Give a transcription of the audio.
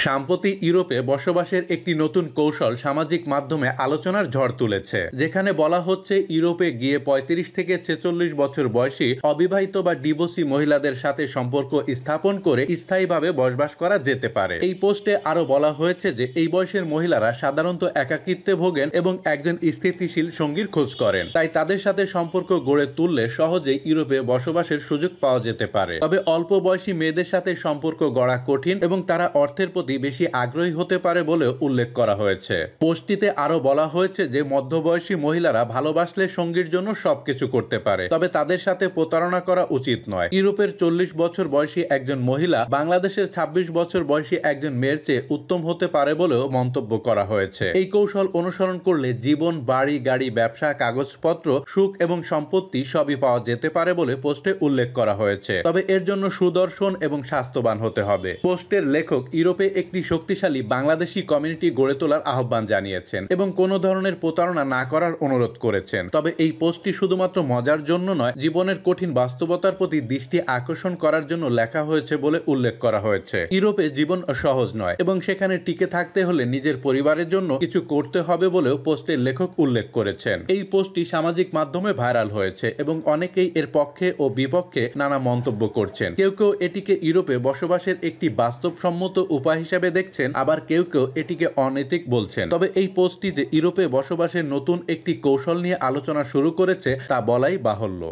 সম্প্রতি ইউরোপে বসবাসের একটি নতুন কৌশল সামাজিক মাধ্যমে আলোচনার ঝড় তুলেছে, যেখানে বলা হচ্ছে ইউরোপে গিয়ে ৩৫ থেকে ৪৬ বছর বয়সী অবিবাহিত বা ডিভোর্সি মহিলাদের সাথে সম্পর্ক স্থাপন করে স্থায়ীভাবে বসবাস করা যেতে পারে। এই পোস্টে আরো বলা হয়েছে যে এই বয়সের মহিলারা সাধারণত একাকিত্বে ভোগেন এবং একজন স্থিতিশীল সঙ্গীর খোঁজ করেন, তাই তাদের সাথে সম্পর্ক গড়ে তুললে সহজেই ইউরোপে বসবাসের সুযোগ পাওয়া যেতে পারে। তবে অল্প বয়সী মেয়েদের সাথে সম্পর্ক গড়া কঠিন এবং তারা অর্থের প্রতি বেশি আগ্রহী হতে পারে বলেও উল্লেখ করা হয়েছে। পোস্টটিতে আরো বলা হয়েছে যে মধ্যবয়সী মহিলারা ভালোবাসলে সঙ্গীর জন্য সবকিছু করতে পারে, তবে তাদের সাথে প্রতারণা করা উচিত নয়। ইউরোপের ৪০ বছর বয়সী একজন মহিলা বাংলাদেশের ২৬ বছর বয়সী একজন মেয়ের চেয়ে উত্তম হতে পারে বলেও মন্তব্য করা হয়েছে। এই কৌশল অনুসরণ করলে জীবন, বাড়ি, গাড়ি, ব্যবসা, কাগজপত্র, সুখ এবং সম্পত্তি সবই পাওয়া যেতে পারে বলে পোস্টে উল্লেখ করা হয়েছে। তবে এর জন্য সুদর্শন এবং স্বাস্থ্যবান হতে হবে। পোস্টের লেখক ইউরোপে একটি শক্তিশালী বাংলাদেশি কমিউনিটি গড়ে তোলার আহ্বান জানিয়েছেন এবং কোনো ধরনের প্রতারণা না করার অনুরোধ করেছেন। তবে এই পোস্টটি শুধুমাত্র মজার জন্য নয়, জীবনের কঠিন বাস্তবতার প্রতি দৃষ্টি আকর্ষণ করার জন্য লেখা হয়েছে বলে উল্লেখ করা হয়েছে। ইউরোপে জীবন সহজ নয় এবং সেখানে টিকে থাকতে হলে নিজের পরিবারের জন্য কিছু করতে হবে বলেও পোস্টের লেখক উল্লেখ করেছেন। এই পোস্টটি সামাজিক মাধ্যমে ভাইরাল হয়েছে এবং অনেকেই এর পক্ষে ও বিপক্ষে নানা মন্তব্য করছেন। কেউ কেউ এটিকে ইউরোপে বসবাসের একটি বাস্তবসম্মত উপায় হিসেবে দেখছেন, আবার কেউ কেউ এটিকে অনৈতিক বলছেন। তবে এই পোস্টটি যে ইউরোপে বসবাসের নতুন একটি কৌশল নিয়ে আলোচনা শুরু করেছে তা বলাই বাহুল্য।